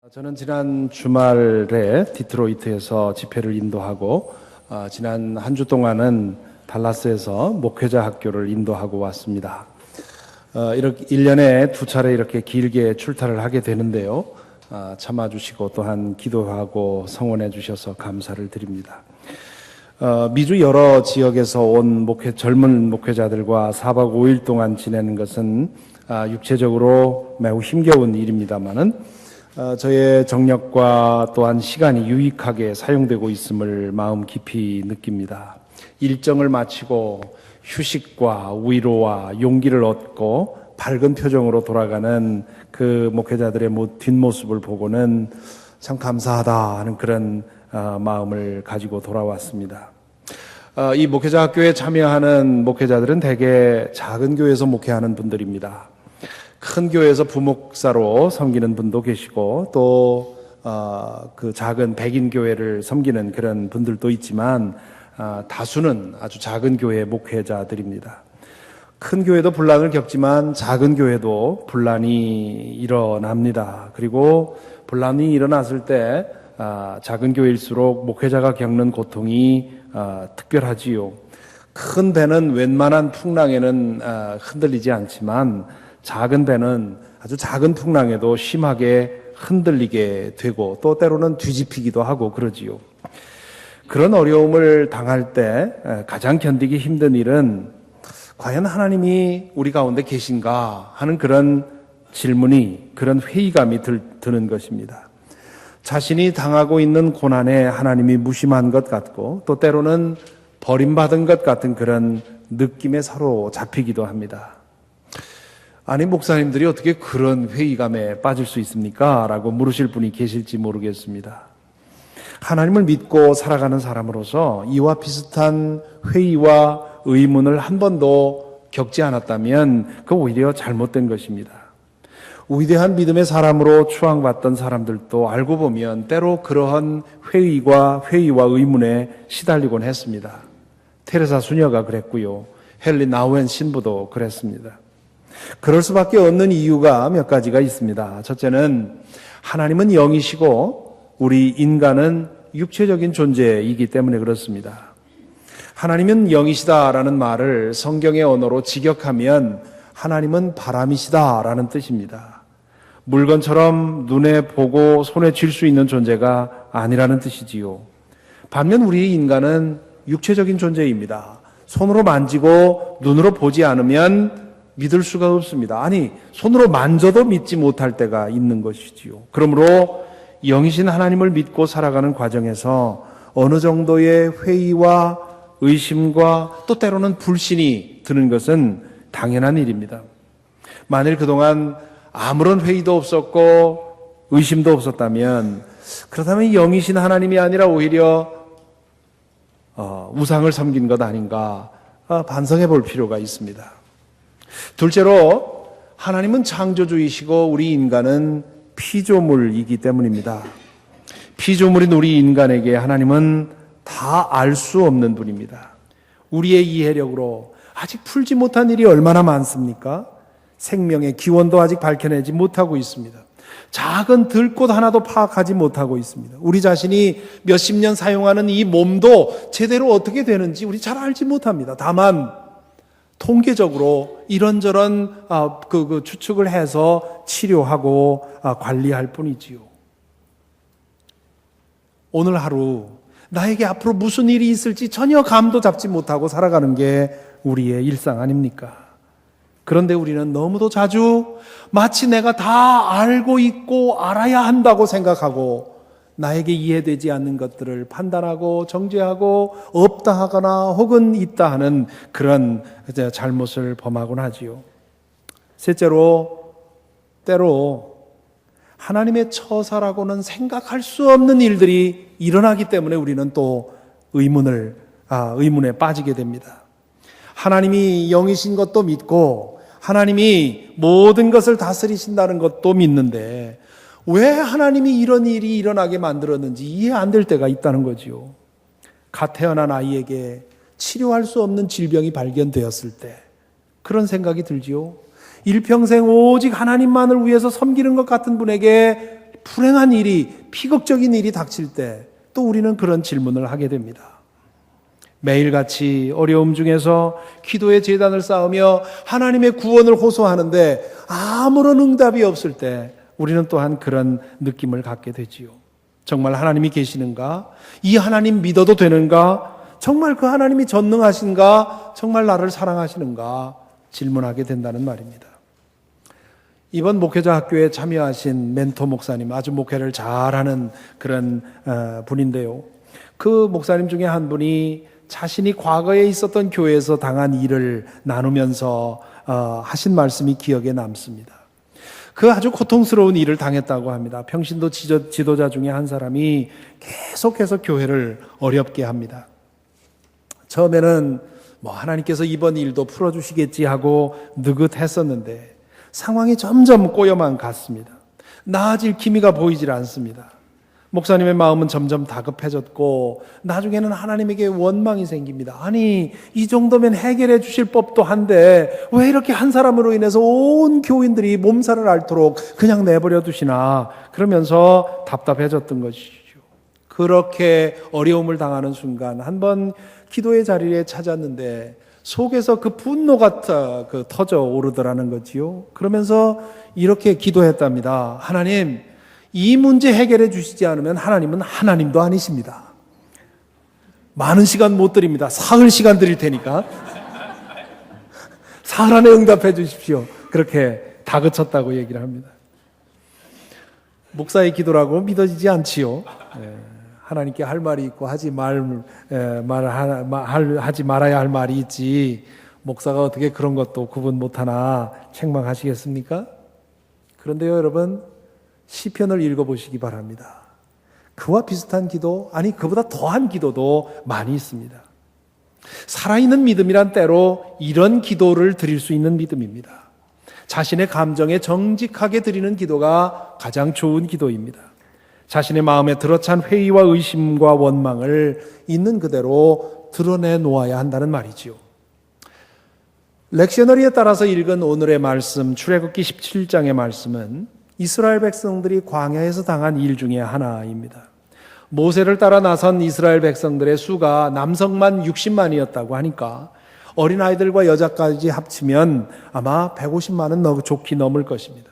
저는 지난 주말에 디트로이트에서 집회를 인도하고 지난 한 주 동안은 달라스에서 목회자 학교를 인도하고 왔습니다. 이렇게 1년에 두 차례 이렇게 길게 출타를 하게 되는데요. 참아주시고 또한 기도하고 성원해 주셔서 감사를 드립니다. 미주 여러 지역에서 온 젊은 목회자들과 4박 5일 동안 지내는 것은 육체적으로 매우 힘겨운 일입니다만은 저의 정력과 또한 시간이 유익하게 사용되고 있음을 마음 깊이 느낍니다. 일정을 마치고 휴식과 위로와 용기를 얻고 밝은 표정으로 돌아가는 그 목회자들의 뒷모습을 보고는 참 감사하다 하는 그런 마음을 가지고 돌아왔습니다. 이 목회자 학교에 참여하는 목회자들은 대개 작은 교회에서 목회하는 분들입니다. 큰 교회에서 부목사로 섬기는 분도 계시고 또 그 작은 백인 교회를 섬기는 그런 분들도 있지만 다수는 아주 작은 교회 목회자들입니다. 큰 교회도 분란을 겪지만 작은 교회도 분란이 일어납니다. 그리고 분란이 일어났을 때 작은 교회일수록 목회자가 겪는 고통이 특별하지요. 큰 배는 웬만한 풍랑에는 흔들리지 않지만 작은 배는 아주 작은 풍랑에도 심하게 흔들리게 되고 또 때로는 뒤집히기도 하고 그러지요. 그런 어려움을 당할 때 가장 견디기 힘든 일은 과연 하나님이 우리 가운데 계신가 하는 그런 질문이, 그런 회의감이 드는 것입니다. 자신이 당하고 있는 고난에 하나님이 무심한 것 같고 또 때로는 버림받은 것 같은 그런 느낌에 사로잡히기도 합니다. 아니, 목사님들이 어떻게 그런 회의감에 빠질 수 있습니까? 라고 물으실 분이 계실지 모르겠습니다. 하나님을 믿고 살아가는 사람으로서 이와 비슷한 회의와 의문을 한 번도 겪지 않았다면 그건 오히려 잘못된 것입니다. 위대한 믿음의 사람으로 추앙받던 사람들도 알고 보면 때로 그러한 회의와 의문에 시달리곤 했습니다. 테레사 수녀가 그랬고요. 헨리 나우엔 신부도 그랬습니다. 그럴 수밖에 없는 이유가 몇 가지가 있습니다. 첫째는 하나님은 영이시고 우리 인간은 육체적인 존재이기 때문에 그렇습니다. 하나님은 영이시다라는 말을 성경의 언어로 직역하면 하나님은 바람이시다라는 뜻입니다. 물건처럼 눈에 보고 손에 쥘 수 있는 존재가 아니라는 뜻이지요. 반면 우리 인간은 육체적인 존재입니다. 손으로 만지고 눈으로 보지 않으면 믿을 수가 없습니다. 아니, 손으로 만져도 믿지 못할 때가 있는 것이지요. 그러므로 영이신 하나님을 믿고 살아가는 과정에서 어느 정도의 회의와 의심과 또 때로는 불신이 드는 것은 당연한 일입니다. 만일 그동안 아무런 회의도 없었고 의심도 없었다면 그렇다면 영이신 하나님이 아니라 오히려 우상을 섬긴 것 아닌가 반성해 볼 필요가 있습니다. 둘째로 하나님은 창조주이시고 우리 인간은 피조물이기 때문입니다. 피조물인 우리 인간에게 하나님은 다 알 수 없는 분입니다. 우리의 이해력으로 아직 풀지 못한 일이 얼마나 많습니까? 생명의 기원도 아직 밝혀내지 못하고 있습니다. 작은 들꽃 하나도 파악하지 못하고 있습니다. 우리 자신이 몇십 년 사용하는 이 몸도 제대로 어떻게 되는지 우리 잘 알지 못합니다. 다만 통계적으로 이런저런 추측을 해서 치료하고 관리할 뿐이지요. 오늘 하루 나에게 앞으로 무슨 일이 있을지 전혀 감도 잡지 못하고 살아가는 게 우리의 일상 아닙니까? 그런데 우리는 너무도 자주 마치 내가 다 알고 있고 알아야 한다고 생각하고 나에게 이해되지 않는 것들을 판단하고 정죄하고 없다 하거나 혹은 있다 하는 그런 잘못을 범하곤 하지요. 셋째로 때로 하나님의 처사라고는 생각할 수 없는 일들이 일어나기 때문에 우리는 또 의문에 빠지게 됩니다. 하나님이 영이신 것도 믿고 하나님이 모든 것을 다스리신다는 것도 믿는데 왜 하나님이 이런 일이 일어나게 만들었는지 이해 안 될 때가 있다는 거지요. 갓 태어난 아이에게 치료할 수 없는 질병이 발견되었을 때 그런 생각이 들지요. 일평생 오직 하나님만을 위해서 섬기는 것 같은 분에게 불행한 일이, 비극적인 일이 닥칠 때 또 우리는 그런 질문을 하게 됩니다. 매일같이 어려움 중에서 기도의 제단을 쌓으며 하나님의 구원을 호소하는데 아무런 응답이 없을 때 우리는 또한 그런 느낌을 갖게 되지요. 정말 하나님이 계시는가? 이 하나님 믿어도 되는가? 정말 그 하나님이 전능하신가? 정말 나를 사랑하시는가? 질문하게 된다는 말입니다. 이번 목회자 학교에 참여하신 멘토 목사님, 아주 목회를 잘하는 그런 분인데요. 그 목사님 중에 한 분이 자신이 과거에 있었던 교회에서 당한 일을 나누면서 하신 말씀이 기억에 남습니다. 그 아주 고통스러운 일을 당했다고 합니다. 평신도 지도자 중에 한 사람이 계속해서 교회를 어렵게 합니다. 처음에는 하나님께서 이번 일도 풀어주시겠지 하고 느긋했었는데 상황이 점점 꼬여만 갔습니다. 나아질 기미가 보이질 않습니다. 목사님의 마음은 점점 다급해졌고 나중에는 하나님에게 원망이 생깁니다. 아니, 이 정도면 해결해 주실 법도 한데 왜 이렇게 한 사람으로 인해서 온 교인들이 몸살을 앓도록 그냥 내버려 두시나, 그러면서 답답해졌던 것이죠. 그렇게 어려움을 당하는 순간 한번 기도의 자리에 찾았는데 속에서 그 분노가 터져 오르더라는 거지요. 그러면서 이렇게 기도했답니다. 하나님, 이 문제 해결해 주시지 않으면 하나님은 하나님도 아니십니다. 많은 시간 못 드립니다. 사흘 시간 드릴 테니까 사흘 안에 응답해 주십시오. 그렇게 다그쳤다고 얘기를 합니다. 목사의 기도라고 믿어지지 않지요. 하나님께 할 말이 있고 하지 말아야 할 말이 있지, 목사가 어떻게 그런 것도 구분 못하나 책망하시겠습니까? 그런데요, 여러분, 시편을 읽어보시기 바랍니다. 그와 비슷한 기도, 아니 그보다 더한 기도도 많이 있습니다. 살아있는 믿음이란 때로 이런 기도를 드릴 수 있는 믿음입니다. 자신의 감정에 정직하게 드리는 기도가 가장 좋은 기도입니다. 자신의 마음에 들어찬 회의와 의심과 원망을 있는 그대로 드러내 놓아야 한다는 말이지요. 렉셔너리에 따라서 읽은 오늘의 말씀, 출애굽기 17장의 말씀은 이스라엘 백성들이 광야에서 당한 일 중에 하나입니다. 모세를 따라 나선 이스라엘 백성들의 수가 남성만 60만이었다고 하니까 어린아이들과 여자까지 합치면 아마 150만은 좋게 넘을 것입니다.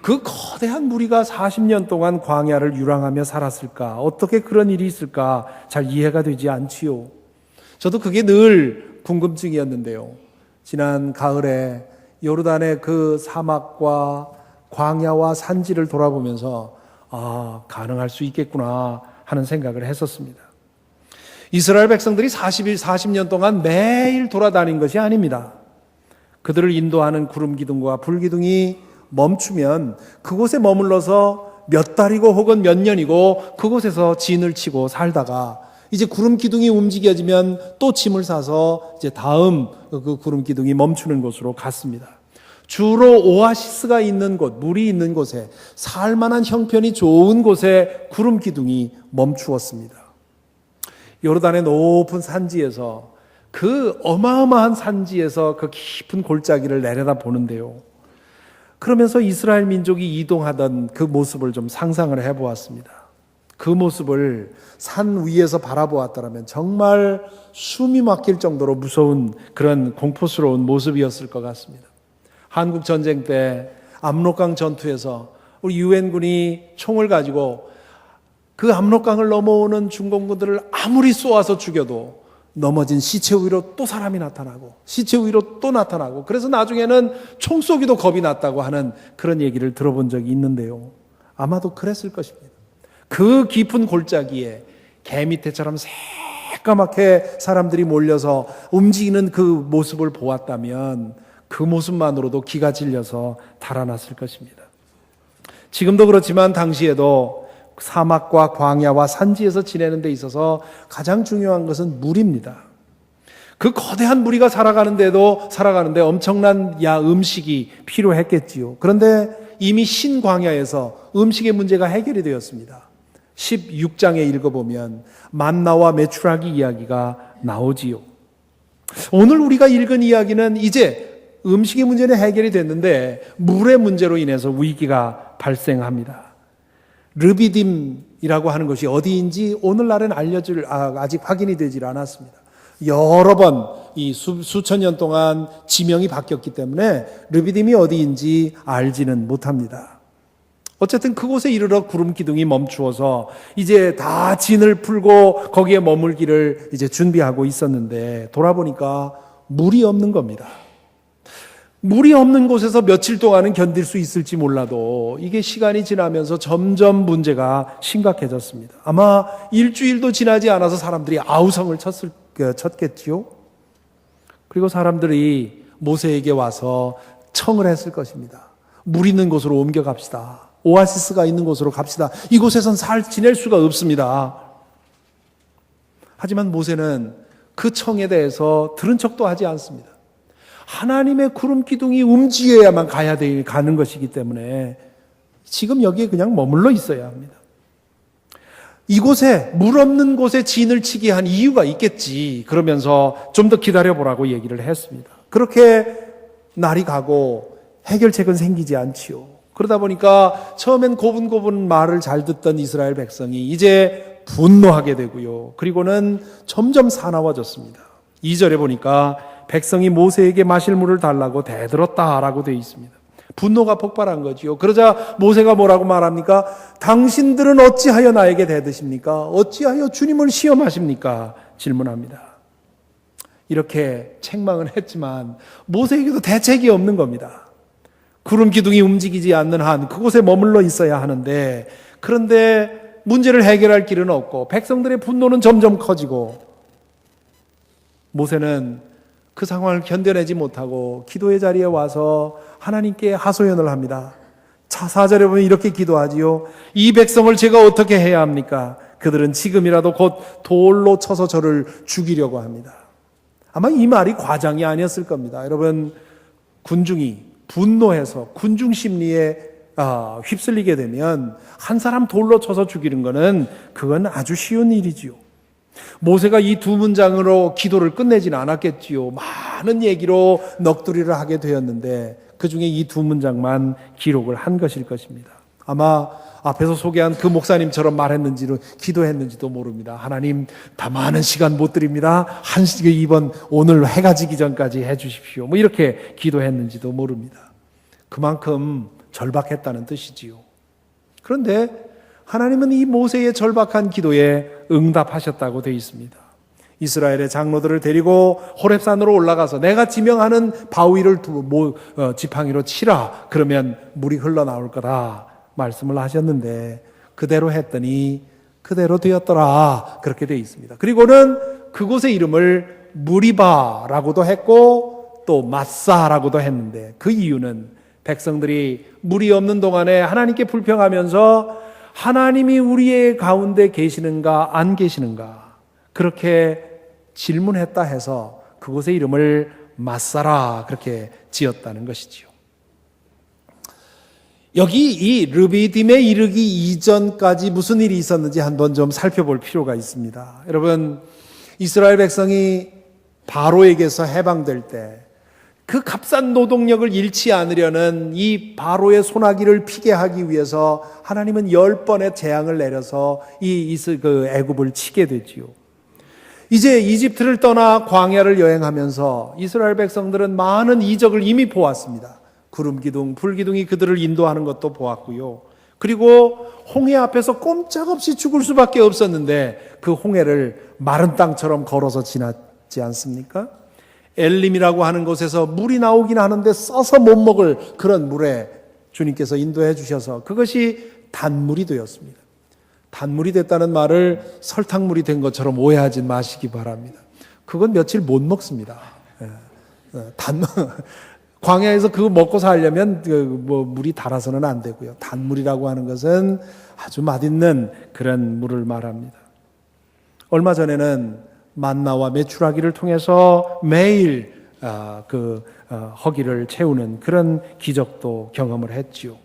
그 거대한 무리가 40년 동안 광야를 유랑하며 살았을까? 어떻게 그런 일이 있을까? 잘 이해가 되지 않지요. 저도 그게 늘 궁금증이었는데요. 지난 가을에 요르단의 그 사막과 광야와 산지를 돌아보면서 가능할 수 있겠구나 하는 생각을 했었습니다. 이스라엘 백성들이 40년 동안 매일 돌아다닌 것이 아닙니다. 그들을 인도하는 구름 기둥과 불 기둥이 멈추면 그곳에 머물러서 몇 달이고 혹은 몇 년이고 그곳에서 진을 치고 살다가 이제 구름 기둥이 움직여지면 또 짐을 싸서 이제 다음 그 구름 기둥이 멈추는 곳으로 갔습니다. 주로 오아시스가 있는 곳, 물이 있는 곳에, 살만한 형편이 좋은 곳에 구름 기둥이 멈추었습니다. 요르단의 높은 산지에서, 그 어마어마한 산지에서 그 깊은 골짜기를 내려다 보는데요. 그러면서 이스라엘 민족이 이동하던 그 모습을 좀 상상을 해보았습니다. 그 모습을 산 위에서 바라보았더라면 정말 숨이 막힐 정도로 무서운 그런 공포스러운 모습이었을 것 같습니다. 한국 전쟁 때 압록강 전투에서 우리 유엔군이 총을 가지고 그 압록강을 넘어오는 중공군들을 아무리 쏘아서 죽여도 넘어진 시체 위로 또 사람이 나타나고 시체 위로 또 나타나고, 그래서 나중에는 총 쏘기도 겁이 났다고 하는 그런 얘기를 들어본 적이 있는데요. 아마도 그랬을 것입니다. 그 깊은 골짜기에 개 밑에처럼 새까맣게 사람들이 몰려서 움직이는 그 모습을 보았다면 그 모습만으로도 기가 질려서 달아났을 것입니다. 지금도 그렇지만 당시에도 사막과 광야와 산지에서 지내는 데 있어서 가장 중요한 것은 물입니다. 그 거대한 무리가 살아가는데 엄청난 음식이 필요했겠지요. 그런데 이미 신광야에서 음식의 문제가 해결이 되었습니다. 16장에 읽어보면 만나와 메추라기 이야기가 나오지요. 오늘 우리가 읽은 이야기는 이제 음식의 문제는 해결이 됐는데 물의 문제로 인해서 위기가 발생합니다. 르비딤이라고 하는 것이 어디인지 오늘날은 아직 확인이 되질 않았습니다. 여러 번 이 수천 년 동안 지명이 바뀌었기 때문에 르비딤이 어디인지 알지는 못합니다. 어쨌든 그곳에 이르러 구름 기둥이 멈추어서 이제 다 진을 풀고 거기에 머물기를 이제 준비하고 있었는데 돌아보니까 물이 없는 겁니다. 물이 없는 곳에서 며칠 동안은 견딜 수 있을지 몰라도 이게 시간이 지나면서 점점 문제가 심각해졌습니다. 아마 일주일도 지나지 않아서 사람들이 아우성을 쳤겠지요. 그리고 사람들이 모세에게 와서 청을 했을 것입니다. 물 있는 곳으로 옮겨갑시다. 오아시스가 있는 곳으로 갑시다. 이곳에선 지낼 수가 없습니다. 하지만 모세는 그 청에 대해서 들은 척도 하지 않습니다. 하나님의 구름 기둥이 움직여야만 가는 것이기 때문에 지금 여기에 그냥 머물러 있어야 합니다. 이곳에 물 없는 곳에 진을 치게 한 이유가 있겠지. 그러면서 좀 더 기다려보라고 얘기를 했습니다. 그렇게 날이 가고 해결책은 생기지 않지요. 그러다 보니까 처음엔 고분고분 말을 잘 듣던 이스라엘 백성이 이제 분노하게 되고요. 그리고는 점점 사나워졌습니다. 2절에 보니까 백성이 모세에게 마실 물을 달라고 대들었다라고 되어 있습니다. 분노가 폭발한 거지요. 그러자 모세가 뭐라고 말합니까? 당신들은 어찌하여 나에게 대드십니까? 어찌하여 주님을 시험하십니까? 질문합니다. 이렇게 책망은 했지만 모세에게도 대책이 없는 겁니다. 구름 기둥이 움직이지 않는 한 그곳에 머물러 있어야 하는데, 그런데 문제를 해결할 길은 없고 백성들의 분노는 점점 커지고 모세는 그 상황을 견뎌내지 못하고 기도의 자리에 와서 하나님께 하소연을 합니다. 4절에 보면 이렇게 기도하지요. 이 백성을 제가 어떻게 해야 합니까? 그들은 지금이라도 곧 돌로 쳐서 저를 죽이려고 합니다. 아마 이 말이 과장이 아니었을 겁니다. 여러분, 군중이 분노해서 군중 심리에 휩쓸리게 되면 한 사람 돌로 쳐서 죽이는 것은 그건 아주 쉬운 일이지요. 모세가 이 두 문장으로 기도를 끝내지는 않았겠지요. 많은 얘기로 넋두리를 하게 되었는데 그 중에 이 두 문장만 기록을 한 것일 것입니다. 아마 앞에서 소개한 그 목사님처럼 기도했는지도 모릅니다. 하나님, 다 많은 시간 못 드립니다. 이번 오늘 해가 지기 전까지 해 주십시오. 이렇게 기도했는지도 모릅니다. 그만큼 절박했다는 뜻이지요. 그런데 하나님은 이 모세의 절박한 기도에 응답하셨다고 되어 있습니다. 이스라엘의 장로들을 데리고 호렙산으로 올라가서 내가 지명하는 바위를 지팡이로 치라. 그러면 물이 흘러나올 거다 말씀을 하셨는데 그대로 했더니 그대로 되었더라. 그렇게 되어 있습니다. 그리고는 그곳의 이름을 무리바라고도 했고 또 마사라고도 했는데 그 이유는 백성들이 물이 없는 동안에 하나님께 불평하면서 하나님이 우리의 가운데 계시는가 안 계시는가 그렇게 질문했다 해서 그곳의 이름을 마사라 그렇게 지었다는 것이지요. 여기 이 르비딤에 이르기 이전까지 무슨 일이 있었는지 한번 좀 살펴볼 필요가 있습니다. 여러분, 이스라엘 백성이 바로에게서 해방될 때 그 값싼 노동력을 잃지 않으려는 이 바로의 소나기를 피게 하기 위해서 하나님은 10번의 재앙을 내려서 애굽을 치게 되지요. 이제 이집트를 떠나 광야를 여행하면서 이스라엘 백성들은 많은 이적을 이미 보았습니다. 구름 기둥, 불 기둥이 그들을 인도하는 것도 보았고요. 그리고 홍해 앞에서 꼼짝없이 죽을 수밖에 없었는데 그 홍해를 마른 땅처럼 걸어서 지났지 않습니까? 엘림이라고 하는 곳에서 물이 나오긴 하는데 써서 못 먹을 그런 물에 주님께서 인도해 주셔서 그것이 단물이 되었습니다. 단물이 됐다는 말을 설탕물이 된 것처럼 오해하지 마시기 바랍니다. 그건 며칠 못 먹습니다. 광야에서 그거 먹고 살려면 물이 달아서는 안 되고요. 단물이라고 하는 것은 아주 맛있는 그런 물을 말합니다. 얼마 전에는 만나와 메추라기를 통해서 매일 허기를 채우는 그런 기적도 경험을 했지요.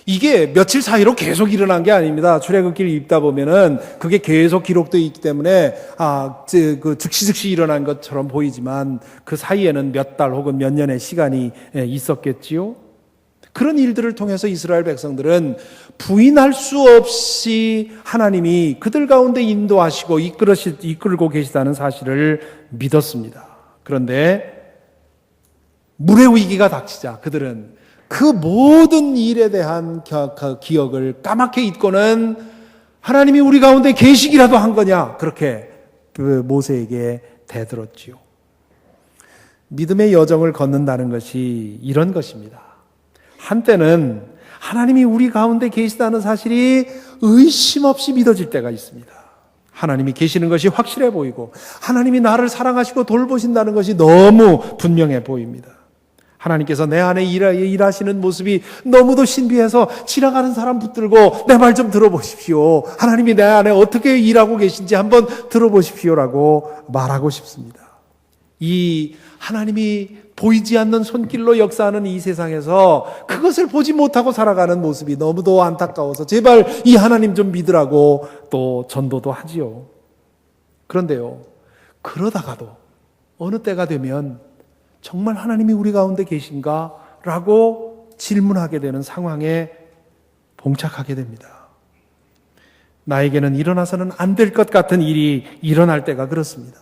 이게 며칠 사이로 계속 일어난 게 아닙니다. 출애굽기를 읽다 보면은 그게 계속 기록되어 있기 때문에 즉시 일어난 것처럼 보이지만 그 사이에는 몇 달 혹은 몇 년의 시간이 있었겠지요. 그런 일들을 통해서 이스라엘 백성들은 부인할 수 없이 하나님이 그들 가운데 인도하시고 이끌고 계시다는 사실을 믿었습니다. 그런데 물의 위기가 닥치자 그들은 그 모든 일에 대한 기억을 까맣게 잊고는 하나님이 우리 가운데 계시기라도 한 거냐, 그렇게 그 모세에게 대들었지요. 믿음의 여정을 걷는다는 것이 이런 것입니다. 한때는 하나님이 우리 가운데 계시다는 사실이 의심 없이 믿어질 때가 있습니다. 하나님이 계시는 것이 확실해 보이고 하나님이 나를 사랑하시고 돌보신다는 것이 너무 분명해 보입니다. 하나님께서 내 안에 일하시는 모습이 너무도 신비해서 지나가는 사람 붙들고 내 말 좀 들어보십시오. 하나님이 내 안에 어떻게 일하고 계신지 한번 들어보십시오라고 말하고 싶습니다. 이 하나님이 보이지 않는 손길로 역사하는 이 세상에서 그것을 보지 못하고 살아가는 모습이 너무도 안타까워서 제발 이 하나님 좀 믿으라고 또 전도도 하지요. 그런데요, 그러다가도 어느 때가 되면 정말 하나님이 우리 가운데 계신가? 라고 질문하게 되는 상황에 봉착하게 됩니다. 나에게는 일어나서는 안 될 것 같은 일이 일어날 때가 그렇습니다.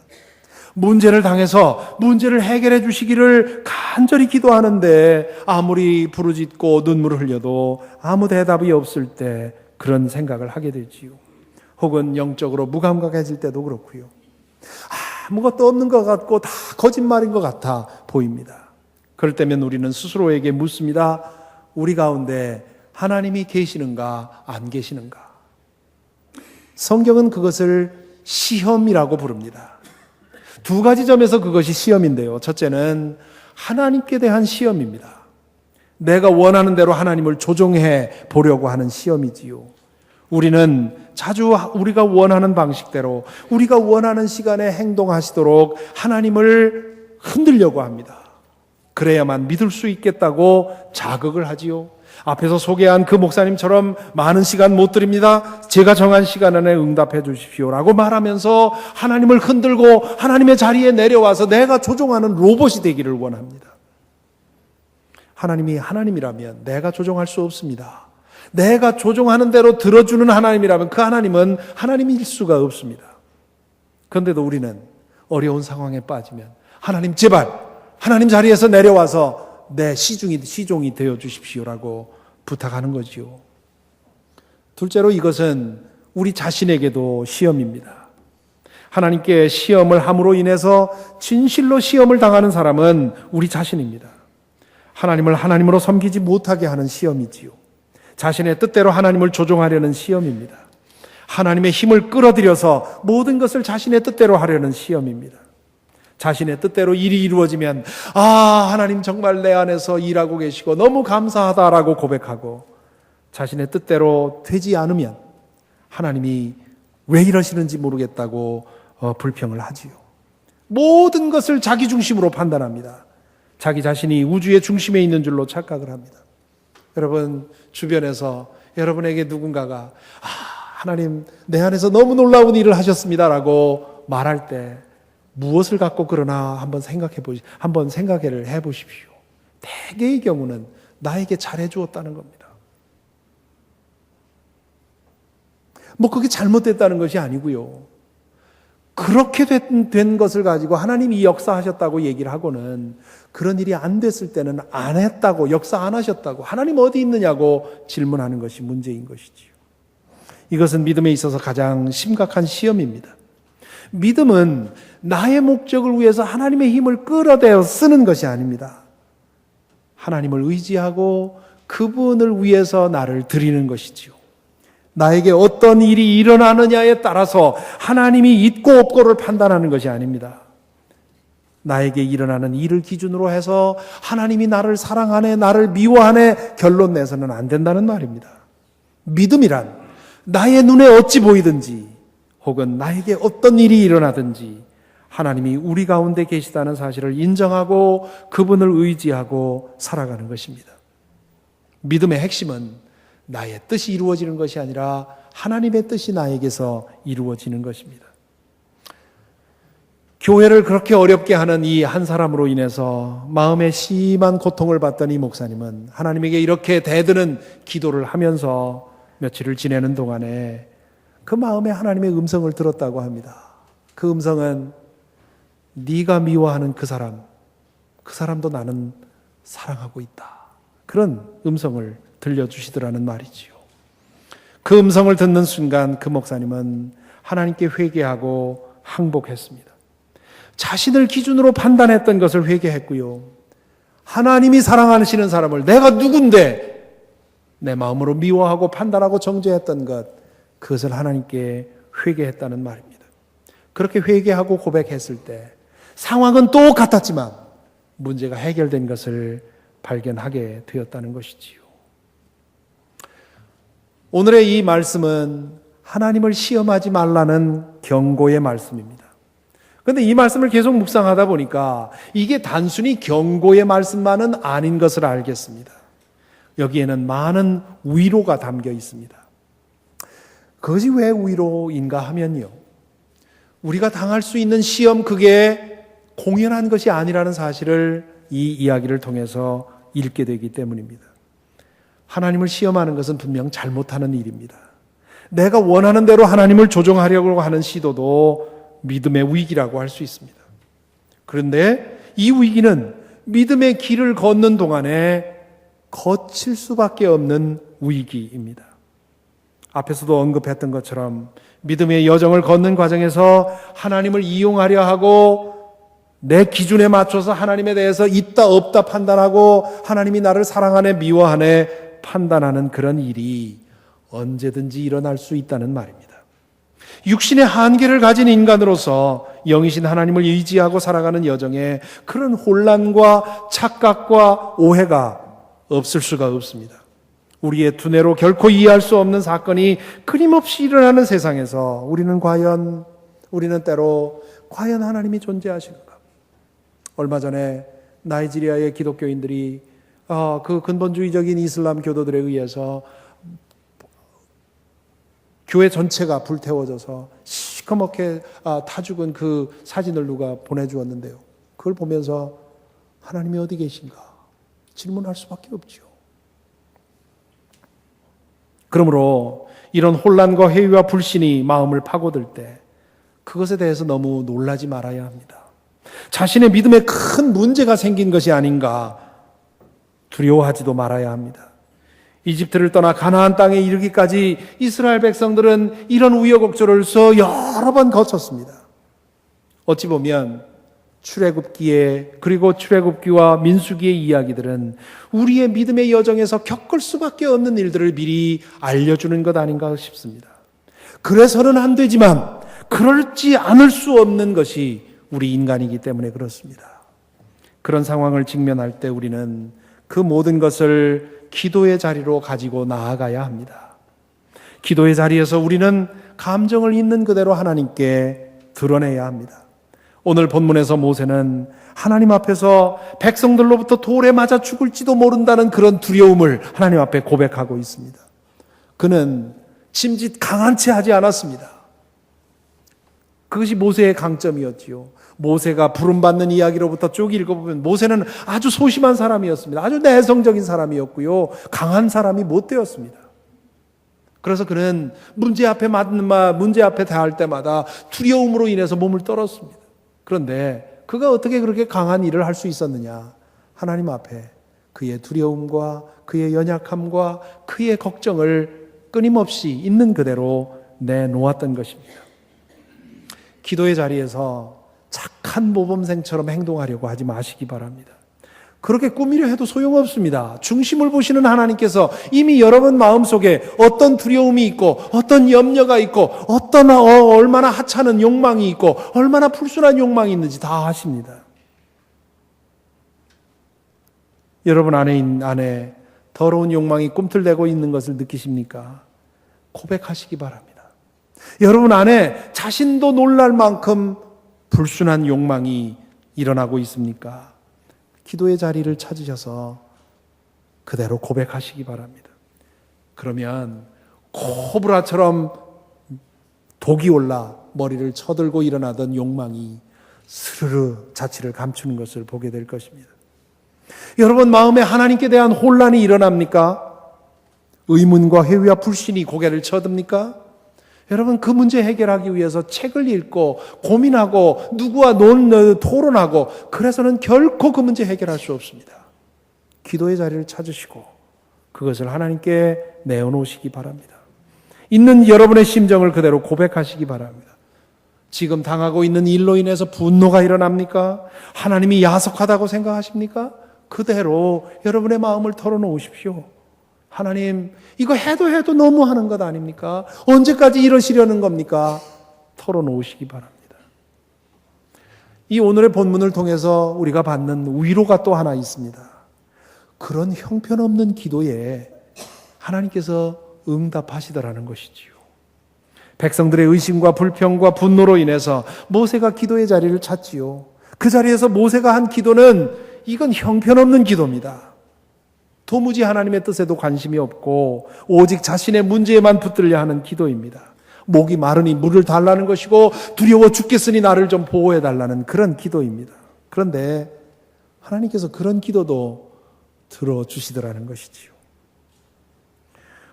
문제를 당해서 문제를 해결해 주시기를 간절히 기도하는데 아무리 부르짖고 눈물을 흘려도 아무 대답이 없을 때 그런 생각을 하게 되지요. 혹은 영적으로 무감각해질 때도 그렇고요. 아무것도 없는 것 같고 다 거짓말인 것 같아 보입니다. 그럴 때면 우리는 스스로에게 묻습니다. 우리 가운데 하나님이 계시는가 안 계시는가? 성경은 그것을 시험이라고 부릅니다. 두 가지 점에서 그것이 시험인데요. 첫째는 하나님께 대한 시험입니다. 내가 원하는 대로 하나님을 조종해 보려고 하는 시험이지요. 우리는 자주 우리가 원하는 방식대로 우리가 원하는 시간에 행동하시도록 하나님을 흔들려고 합니다. 그래야만 믿을 수 있겠다고 자극을 하지요. 앞에서 소개한 그 목사님처럼 많은 시간 못 드립니다. 제가 정한 시간 안에 응답해 주십시오라고 말하면서 하나님을 흔들고 하나님의 자리에 내려와서 내가 조종하는 로봇이 되기를 원합니다. 하나님이 하나님이라면 내가 조종할 수 없습니다. 내가 조종하는 대로 들어주는 하나님이라면 그 하나님은 하나님일 수가 없습니다. 그런데도 우리는 어려운 상황에 빠지면 하나님 제발 하나님 자리에서 내려와서 내 시종이 되어 주십시오라고 부탁하는 거지요. 둘째로 이것은 우리 자신에게도 시험입니다. 하나님께 시험을 함으로 인해서 진실로 시험을 당하는 사람은 우리 자신입니다. 하나님을 하나님으로 섬기지 못하게 하는 시험이지요. 자신의 뜻대로 하나님을 조종하려는 시험입니다. 하나님의 힘을 끌어들여서 모든 것을 자신의 뜻대로 하려는 시험입니다. 자신의 뜻대로 일이 이루어지면 하나님 정말 내 안에서 일하고 계시고 너무 감사하다라고 고백하고, 자신의 뜻대로 되지 않으면 하나님이 왜 이러시는지 모르겠다고 불평을 하지요. 모든 것을 자기 중심으로 판단합니다. 자기 자신이 우주의 중심에 있는 줄로 착각을 합니다. 여러분 주변에서 여러분에게 누군가가 하나님 내 안에서 너무 놀라운 일을 하셨습니다라고 말할 때 무엇을 갖고 그러나 한번 생각을 해보십시오. 대개의 경우는 나에게 잘해 주었다는 겁니다. 그게 잘못됐다는 것이 아니고요. 그렇게 된 것을 가지고 하나님이 역사하셨다고 얘기를 하고는 그런 일이 안 됐을 때는 안 했다고, 역사 안 하셨다고, 하나님 어디 있느냐고 질문하는 것이 문제인 것이지요. 이것은 믿음에 있어서 가장 심각한 시험입니다. 믿음은 나의 목적을 위해서 하나님의 힘을 끌어대어 쓰는 것이 아닙니다. 하나님을 의지하고 그분을 위해서 나를 드리는 것이지요. 나에게 어떤 일이 일어나느냐에 따라서 하나님이 있고 없고를 판단하는 것이 아닙니다. 나에게 일어나는 일을 기준으로 해서 하나님이 나를 사랑하네, 나를 미워하네 결론 내서는 안 된다는 말입니다. 믿음이란 나의 눈에 어찌 보이든지 혹은 나에게 어떤 일이 일어나든지 하나님이 우리 가운데 계시다는 사실을 인정하고 그분을 의지하고 살아가는 것입니다. 믿음의 핵심은 나의 뜻이 이루어지는 것이 아니라 하나님의 뜻이 나에게서 이루어지는 것입니다. 교회를 그렇게 어렵게 하는 이 한 사람으로 인해서 마음에 심한 고통을 받던 이 목사님은 하나님에게 이렇게 대드는 기도를 하면서 며칠을 지내는 동안에 그 마음에 하나님의 음성을 들었다고 합니다. 그 음성은 네가 미워하는 그 사람도 나는 사랑하고 있다. 그런 음성을 들려주시더라는 말이지요. 그 음성을 듣는 순간 그 목사님은 하나님께 회개하고 항복했습니다. 자신을 기준으로 판단했던 것을 회개했고요. 하나님이 사랑하시는 사람을 내가 누군데 내 마음으로 미워하고 판단하고 정죄했던 것, 그것을 하나님께 회개했다는 말입니다. 그렇게 회개하고 고백했을 때 상황은 똑같았지만 문제가 해결된 것을 발견하게 되었다는 것이지요. 오늘의 이 말씀은 하나님을 시험하지 말라는 경고의 말씀입니다. 그런데 이 말씀을 계속 묵상하다 보니까 이게 단순히 경고의 말씀만은 아닌 것을 알겠습니다. 여기에는 많은 위로가 담겨 있습니다. 그것이 왜 위로인가 하면요, 우리가 당할 수 있는 시험, 그게 공연한 것이 아니라는 사실을 이 이야기를 통해서 읽게 되기 때문입니다. 하나님을 시험하는 것은 분명 잘못하는 일입니다. 내가 원하는 대로 하나님을 조종하려고 하는 시도도 믿음의 위기라고 할 수 있습니다. 그런데 이 위기는 믿음의 길을 걷는 동안에 거칠 수밖에 없는 위기입니다. 앞에서도 언급했던 것처럼 믿음의 여정을 걷는 과정에서 하나님을 이용하려 하고 내 기준에 맞춰서 하나님에 대해서 있다 없다 판단하고 하나님이 나를 사랑하네 미워하네 판단하는 그런 일이 언제든지 일어날 수 있다는 말입니다. 육신의 한계를 가진 인간으로서 영이신 하나님을 의지하고 살아가는 여정에 그런 혼란과 착각과 오해가 없을 수가 없습니다. 우리의 두뇌로 결코 이해할 수 없는 사건이 끊임없이 일어나는 세상에서 우리는 때로 과연 하나님이 존재하시는가? 얼마 전에 나이지리아의 기독교인들이 그 근본주의적인 이슬람 교도들에 의해서 교회 전체가 불태워져서 시커멓게 타 죽은 그 사진을 누가 보내주었는데요. 그걸 보면서 하나님이 어디 계신가 질문할 수밖에 없죠. 그러므로 이런 혼란과 회의와 불신이 마음을 파고들 때 그것에 대해서 너무 놀라지 말아야 합니다. 자신의 믿음에 큰 문제가 생긴 것이 아닌가 두려워하지도 말아야 합니다. 이집트를 떠나 가나안 땅에 이르기까지 이스라엘 백성들은 이런 우여곡절을 여러 번 거쳤습니다. 어찌 보면 출애굽기에 그리고 출애굽기와 민수기의 이야기들은 우리의 믿음의 여정에서 겪을 수밖에 없는 일들을 미리 알려주는 것 아닌가 싶습니다. 그래서는 안 되지만 그럴지 않을 수 없는 것이 우리 인간이기 때문에 그렇습니다. 그런 상황을 직면할 때 우리는 그 모든 것을 기도의 자리로 가지고 나아가야 합니다. 기도의 자리에서 우리는 감정을 있는 그대로 하나님께 드러내야 합니다. 오늘 본문에서 모세는 하나님 앞에서 백성들로부터 돌에 맞아 죽을지도 모른다는 그런 두려움을 하나님 앞에 고백하고 있습니다. 그는 짐짓 강한 채 하지 않았습니다. 그것이 모세의 강점이었지요. 모세가 부름받는 이야기로부터 쭉 읽어보면 모세는 아주 소심한 사람이었습니다. 아주 내성적인 사람이었고요. 강한 사람이 못 되었습니다. 그래서 그는 문제 앞에 대할 때마다 두려움으로 인해서 몸을 떨었습니다. 그런데 그가 어떻게 그렇게 강한 일을 할 수 있었느냐? 하나님 앞에 그의 두려움과 그의 연약함과 그의 걱정을 끊임없이 있는 그대로 내놓았던 것입니다. 기도의 자리에서 착한 모범생처럼 행동하려고 하지 마시기 바랍니다. 그렇게 꾸미려 해도 소용없습니다. 중심을 보시는 하나님께서 이미 여러분 마음속에 어떤 두려움이 있고 어떤 염려가 있고 어떤 얼마나 하찮은 욕망이 있고 얼마나 불순한 욕망이 있는지 다 아십니다. 여러분 안에 더러운 욕망이 꿈틀대고 있는 것을 느끼십니까? 고백하시기 바랍니다. 여러분 안에 자신도 놀랄 만큼 불순한 욕망이 일어나고 있습니까? 기도의 자리를 찾으셔서 그대로 고백하시기 바랍니다. 그러면 코브라처럼 독이 올라 머리를 쳐들고 일어나던 욕망이 스르르 자취를 감추는 것을 보게 될 것입니다. 여러분 마음에 하나님께 대한 혼란이 일어납니까? 의문과 회의와 불신이 고개를 쳐듭니까? 여러분 그 문제 해결하기 위해서 책을 읽고 고민하고 누구와 토론하고 그래서는 결코 그 문제 해결할 수 없습니다. 기도의 자리를 찾으시고 그것을 하나님께 내어놓으시기 바랍니다. 있는 여러분의 심정을 그대로 고백하시기 바랍니다. 지금 당하고 있는 일로 인해서 분노가 일어납니까? 하나님이 야속하다고 생각하십니까? 그대로 여러분의 마음을 털어놓으십시오. 하나님, 이거 해도 너무하는 것 아닙니까? 언제까지 이러시려는 겁니까? 털어놓으시기 바랍니다. 이 오늘의 본문을 통해서 우리가 받는 위로가 또 하나 있습니다. 그런 형편없는 기도에 하나님께서 응답하시더라는 것이지요. 백성들의 의심과 불평과 분노로 인해서 모세가 기도의 자리를 찾지요. 그 자리에서 모세가 한 기도는 이건 형편없는 기도입니다. 도무지 하나님의 뜻에도 관심이 없고 오직 자신의 문제에만 붙들려 하는 기도입니다. 목이 마르니 물을 달라는 것이고 두려워 죽겠으니 나를 좀 보호해 달라는 그런 기도입니다. 그런데 하나님께서 그런 기도도 들어주시더라는 것이지요.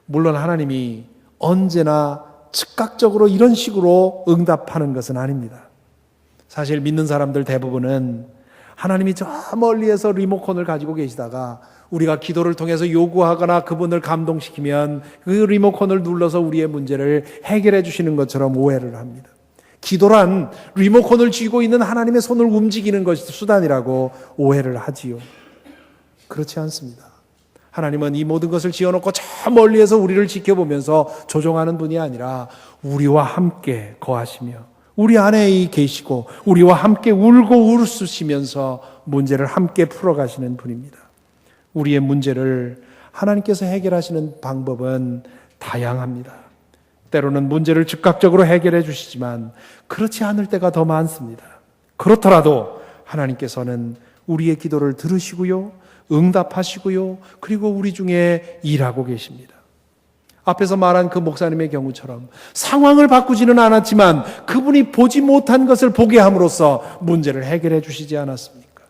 물론 하나님이 언제나 즉각적으로 이런 식으로 응답하는 것은 아닙니다. 사실 믿는 사람들 대부분은 하나님이 저 멀리에서 리모컨을 가지고 계시다가 우리가 기도를 통해서 요구하거나 그분을 감동시키면 그 리모컨을 눌러서 우리의 문제를 해결해 주시는 것처럼 오해를 합니다. 기도란 리모컨을 쥐고 있는 하나님의 손을 움직이는 것이 수단이라고 오해를 하지요. 그렇지 않습니다. 하나님은 이 모든 것을 지어놓고 저 멀리에서 우리를 지켜보면서 조종하는 분이 아니라 우리와 함께 거하시며 우리 안에 계시고 우리와 함께 울고 웃으시면서 문제를 함께 풀어가시는 분입니다. 우리의 문제를 하나님께서 해결하시는 방법은 다양합니다. 때로는 문제를 즉각적으로 해결해 주시지만 그렇지 않을 때가 더 많습니다. 그렇더라도 하나님께서는 우리의 기도를 들으시고요, 응답하시고요, 그리고 우리 중에 일하고 계십니다. 앞에서 말한 그 목사님의 경우처럼 상황을 바꾸지는 않았지만 그분이 보지 못한 것을 보게 함으로써 문제를 해결해 주시지 않았습니까?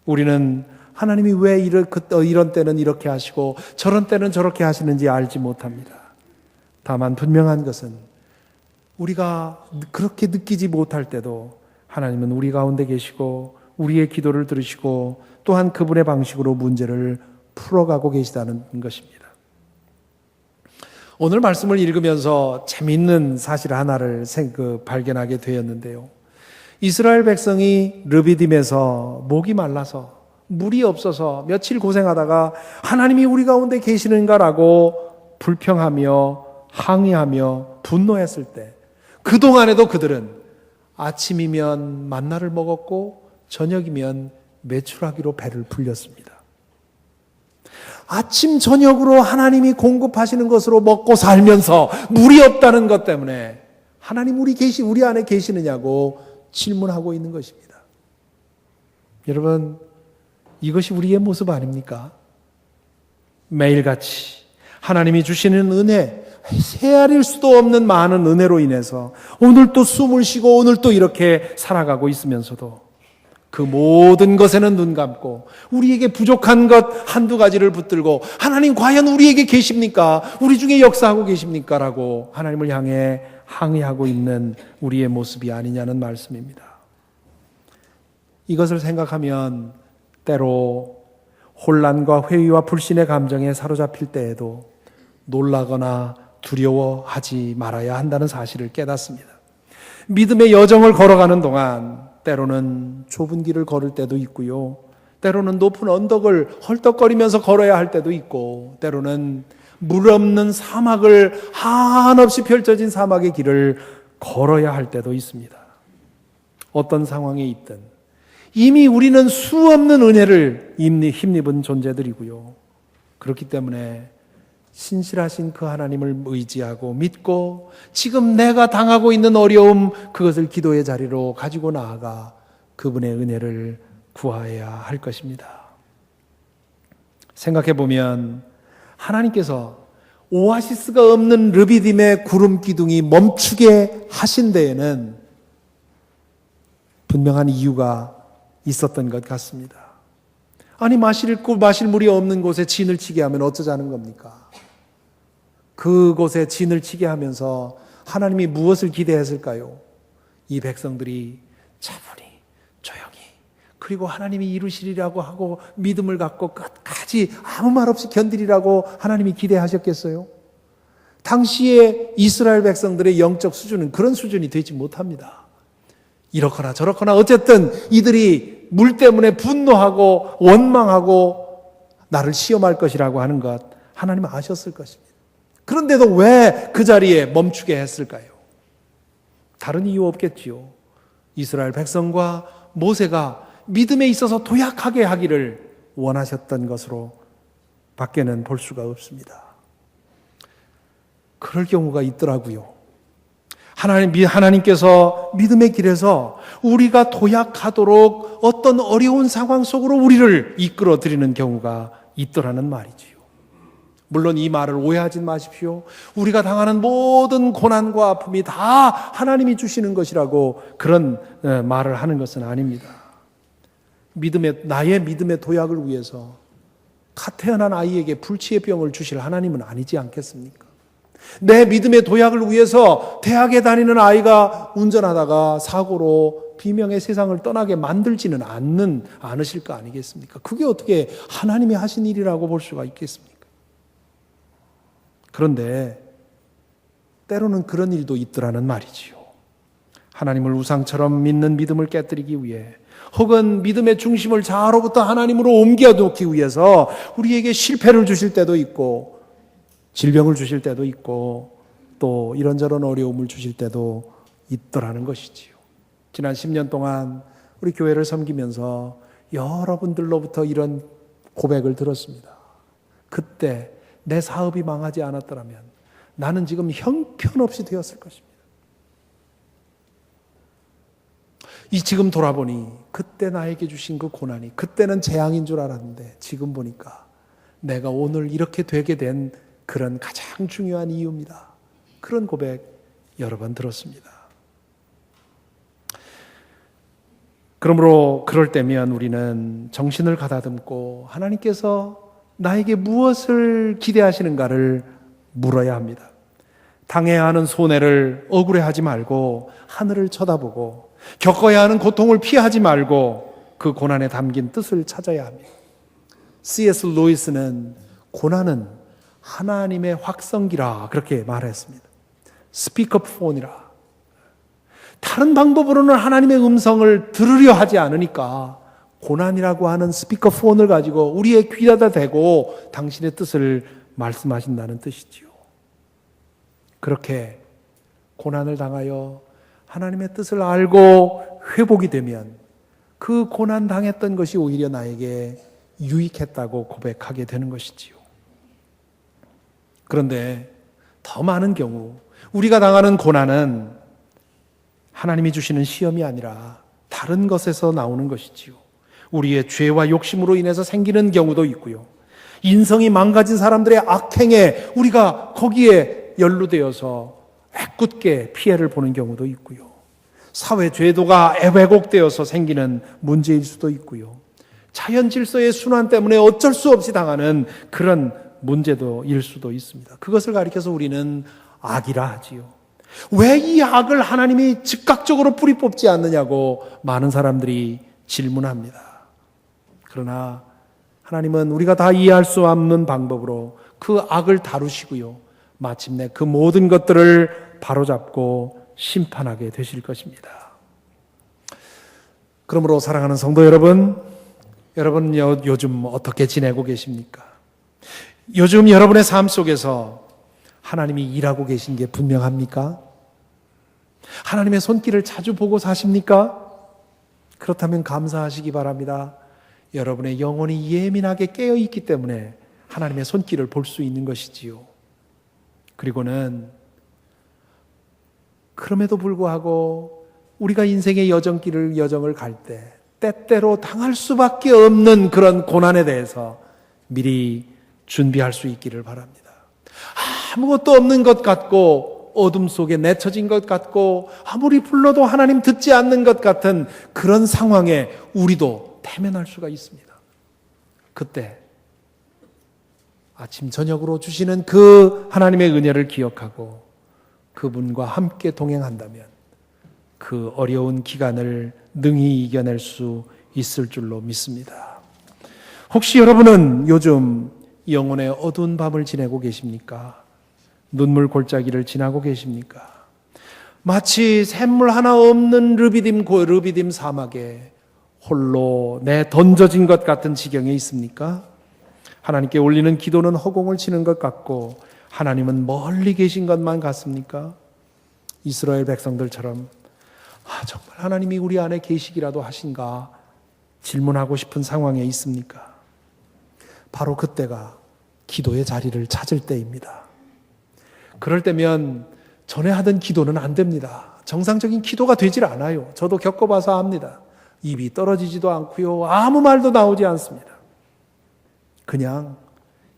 우리는 하나님이 왜 이런 때는 이렇게 하시고 저런 때는 저렇게 하시는지 알지 못합니다. 다만 분명한 것은 우리가 그렇게 느끼지 못할 때도 하나님은 우리 가운데 계시고 우리의 기도를 들으시고 또한 그분의 방식으로 문제를 풀어가고 계시다는 것입니다. 오늘 말씀을 읽으면서 재미있는 사실 하나를 발견하게 되었는데요. 이스라엘 백성이 르비딤에서 목이 말라서 물이 없어서 며칠 고생하다가 하나님이 우리 가운데 계시는가라고 불평하며 항의하며 분노했을 때 그동안에도 그들은 아침이면 만나를 먹었고 저녁이면 메추라기로 배를 불렸습니다. 아침 저녁으로 하나님이 공급하시는 것으로 먹고 살면서 물이 없다는 것 때문에 하나님 우리 안에 계시느냐고 질문하고 있는 것입니다. 여러분, 이것이 우리의 모습 아닙니까? 매일같이 하나님이 주시는 은혜, 헤아릴 수도 없는 많은 은혜로 인해서 오늘 또 숨을 쉬고 오늘 또 이렇게 살아가고 있으면서도 그 모든 것에는 눈 감고 우리에게 부족한 것 한두 가지를 붙들고 하나님 과연 우리에게 계십니까? 우리 중에 역사하고 계십니까? 라고 하나님을 향해 항의하고 있는 우리의 모습이 아니냐는 말씀입니다. 이것을 생각하면 때로 혼란과 회의와 불신의 감정에 사로잡힐 때에도 놀라거나 두려워하지 말아야 한다는 사실을 깨닫습니다. 믿음의 여정을 걸어가는 동안 때로는 좁은 길을 걸을 때도 있고요. 때로는 높은 언덕을 헐떡거리면서 걸어야 할 때도 있고 때로는 물 없는 사막을 한없이 펼쳐진 사막의 길을 걸어야 할 때도 있습니다. 어떤 상황에 있든 이미 우리는 수없는 은혜를 힘입은 존재들이고요. 그렇기 때문에 신실하신 그 하나님을 의지하고 믿고 지금 내가 당하고 있는 어려움 그것을 기도의 자리로 가지고 나아가 그분의 은혜를 구해야 할 것입니다. 생각해 보면 하나님께서 오아시스가 없는 르비딤의 구름 기둥이 멈추게 하신 데에는 분명한 이유가 있었던 것 같습니다. 아니, 마실 물이 없는 곳에 진을 치게 하면 어쩌자는 겁니까? 그곳에 진을 치게 하면서 하나님이 무엇을 기대했을까요? 이 백성들이 차분히 조용히, 그리고 하나님이 이루시리라고 하고 믿음을 갖고 끝까지 아무 말 없이 견디리라고 하나님이 기대하셨겠어요? 당시에 이스라엘 백성들의 영적 수준은 그런 수준이 되지 못합니다. 이렇거나 저렇거나 어쨌든 이들이 물 때문에 분노하고 원망하고 나를 시험할 것이라고 하는 것 하나님은 아셨을 것입니다. 그런데도 왜 그 자리에 멈추게 했을까요? 다른 이유 없겠지요. 이스라엘 백성과 모세가 믿음에 있어서 도약하게 하기를 원하셨던 것으로 밖에는 볼 수가 없습니다. 그럴 경우가 있더라고요. 하나님께서 믿음의 길에서 우리가 도약하도록 어떤 어려운 상황 속으로 우리를 이끌어 드리는 경우가 있더라는 말이지요. 물론 이 말을 오해하지 마십시오. 우리가 당하는 모든 고난과 아픔이 다 하나님이 주시는 것이라고 그런 말을 하는 것은 아닙니다. 나의 믿음의 도약을 위해서 갓 태어난 아이에게 불치의 병을 주실 하나님은 아니지 않겠습니까? 내 믿음의 도약을 위해서 대학에 다니는 아이가 운전하다가 사고로 비명의 세상을 떠나게 만들지는 않으실 거 아니겠습니까? 그게 어떻게 하나님이 하신 일이라고 볼 수가 있겠습니까? 그런데 때로는 그런 일도 있더라는 말이지요. 하나님을 우상처럼 믿는 믿음을 깨뜨리기 위해, 혹은 믿음의 중심을 자아로부터 하나님으로 옮겨놓기 위해서 우리에게 실패를 주실 때도 있고 질병을 주실 때도 있고 또 이런저런 어려움을 주실 때도 있더라는 것이지요. 지난 10년 동안 우리 교회를 섬기면서 여러분들로부터 이런 고백을 들었습니다. 그때 내 사업이 망하지 않았더라면 나는 지금 형편없이 되었을 것입니다. 지금 돌아보니 그때 나에게 주신 그 고난이, 그때는 재앙인 줄 알았는데 지금 보니까 내가 오늘 이렇게 되게 된 그런 가장 중요한 이유입니다. 그런 고백 여러 번 들었습니다. 그러므로 그럴 때면 우리는 정신을 가다듬고 하나님께서 나에게 무엇을 기대하시는가를 물어야 합니다. 당해야 하는 손해를 억울해하지 말고 하늘을 쳐다보고 겪어야 하는 고통을 피하지 말고 그 고난에 담긴 뜻을 찾아야 합니다. C.S. 루이스는 고난은 하나님의 확성기라 그렇게 말했습니다. 스피커폰이라. 다른 방법으로는 하나님의 음성을 들으려 하지 않으니까 고난이라고 하는 스피커폰을 가지고 우리의 귀에다 대고 당신의 뜻을 말씀하신다는 뜻이지요. 그렇게 고난을 당하여 하나님의 뜻을 알고 회복이 되면 그 고난 당했던 것이 오히려 나에게 유익했다고 고백하게 되는 것이지요. 그런데 더 많은 경우 우리가 당하는 고난은 하나님이 주시는 시험이 아니라 다른 것에서 나오는 것이지요. 우리의 죄와 욕심으로 인해서 생기는 경우도 있고요. 인성이 망가진 사람들의 악행에 우리가 거기에 연루되어서 애꿎게 피해를 보는 경우도 있고요. 사회 제도가 왜곡되어서 생기는 문제일 수도 있고요. 자연 질서의 순환 때문에 어쩔 수 없이 당하는 그런 문제도일 수도 있습니다. 그것을 가리켜서 우리는 악이라 하지요. 왜 이 악을 하나님이 즉각적으로 뿌리 뽑지 않느냐고 많은 사람들이 질문합니다. 그러나 하나님은 우리가 다 이해할 수 없는 방법으로 그 악을 다루시고요. 마침내 그 모든 것들을 바로잡고 심판하게 되실 것입니다. 그러므로 사랑하는 성도 여러분, 요즘 어떻게 지내고 계십니까? 요즘 여러분의 삶 속에서 하나님이 일하고 계신 게 분명합니까? 하나님의 손길을 자주 보고 사십니까? 그렇다면 감사하시기 바랍니다. 여러분의 영혼이 예민하게 깨어있기 때문에 하나님의 손길을 볼 수 있는 것이지요. 그리고는 그럼에도 불구하고 우리가 인생의 여정을 갈 때 때때로 당할 수밖에 없는 그런 고난에 대해서 미리 준비할 수 있기를 바랍니다. 아무것도 없는 것 같고 어둠 속에 내쳐진 것 같고 아무리 불러도 하나님 듣지 않는 것 같은 그런 상황에 우리도 태면할 수가 있습니다. 그때 아침 저녁으로 주시는 그 하나님의 은혜를 기억하고 그분과 함께 동행한다면 그 어려운 기간을 능히 이겨낼 수 있을 줄로 믿습니다. 혹시 여러분은 요즘 영혼의 어두운 밤을 지내고 계십니까? 눈물 골짜기를 지나고 계십니까? 마치 샘물 하나 없는 르비딤 사막에 홀로 던져진 것 같은 지경에 있습니까? 하나님께 올리는 기도는 허공을 치는 것 같고 하나님은 멀리 계신 것만 같습니까? 이스라엘 백성들처럼 정말 하나님이 우리 안에 계시기라도 하신가 질문하고 싶은 상황에 있습니까? 바로 그때가 기도의 자리를 찾을 때입니다. 그럴 때면 전에 하던 기도는 안 됩니다. 정상적인 기도가 되질 않아요. 저도 겪어봐서 압니다. 입이 떨어지지도 않고요. 아무 말도 나오지 않습니다. 그냥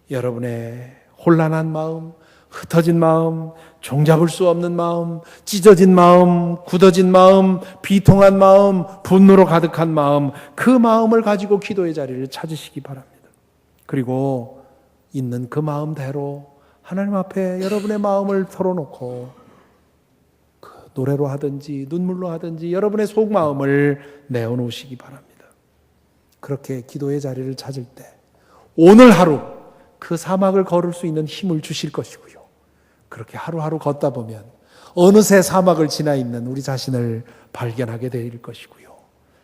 여러분의 혼란한 마음, 흩어진 마음, 종잡을 수 없는 마음, 찢어진 마음, 굳어진 마음, 비통한 마음, 분노로 가득한 마음, 그 마음을 가지고 기도의 자리를 찾으시기 바랍니다. 그리고 있는 그 마음대로 하나님 앞에 여러분의 마음을 털어놓고 그 노래로 하든지 눈물로 하든지 여러분의 속마음을 내어놓으시기 바랍니다. 그렇게 기도의 자리를 찾을 때 오늘 하루 그 사막을 걸을 수 있는 힘을 주실 것이고요. 그렇게 하루하루 걷다 보면 어느새 사막을 지나 있는 우리 자신을 발견하게 될 것이고요.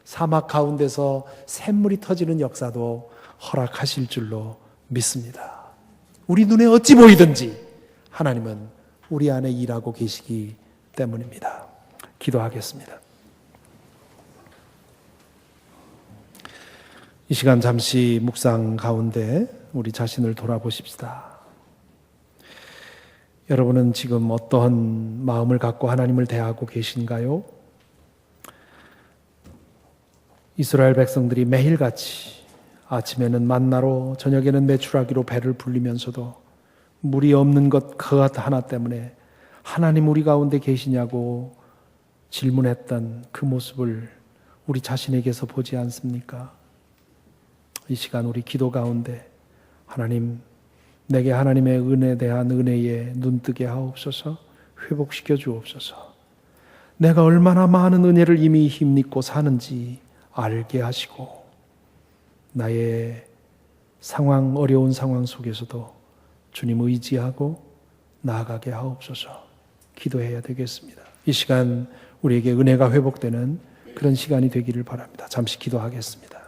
사막 가운데서 샘물이 터지는 역사도 허락하실 줄로 믿습니다. 우리 눈에 어찌 보이든지 하나님은 우리 안에 일하고 계시기 때문입니다. 기도하겠습니다. 이 시간 잠시 묵상 가운데 우리 자신을 돌아보십시다. 여러분은 지금 어떠한 마음을 갖고 하나님을 대하고 계신가요? 이스라엘 백성들이 매일같이 아침에는 만나로 저녁에는 메추라기로 배를 불리면서도 물이 없는 것 그 하나 때문에 하나님 우리 가운데 계시냐고 질문했던 그 모습을 우리 자신에게서 보지 않습니까? 이 시간 우리 기도 가운데 하나님, 내게 하나님의 은혜에 대한 은혜에 눈뜨게 하옵소서, 회복시켜 주옵소서. 내가 얼마나 많은 은혜를 이미 힘입고 사는지 알게 하시고 나의 상황, 어려운 상황 속에서도 주님 의지하고 나아가게 하옵소서. 기도해야 되겠습니다. 이 시간 우리에게 은혜가 회복되는 그런 시간이 되기를 바랍니다. 잠시 기도하겠습니다.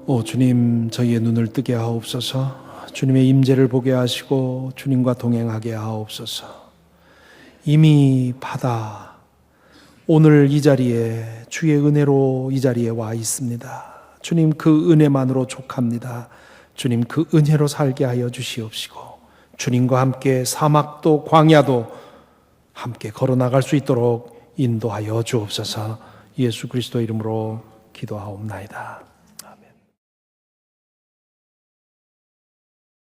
오 주님, 저희의 눈을 뜨게 하옵소서. 주님의 임재를 보게 하시고 주님과 동행하게 하옵소서. 이미 받아 오늘 이 자리에 주의 은혜로 이 자리에 와 있습니다. 주님, 그 은혜만으로 족합니다. 주님, 그 은혜로 살게 하여 주시옵시고 주님과 함께 사막도 광야도 함께 걸어나갈 수 있도록 인도하여 주옵소서. 예수 그리스도 이름으로 기도하옵나이다.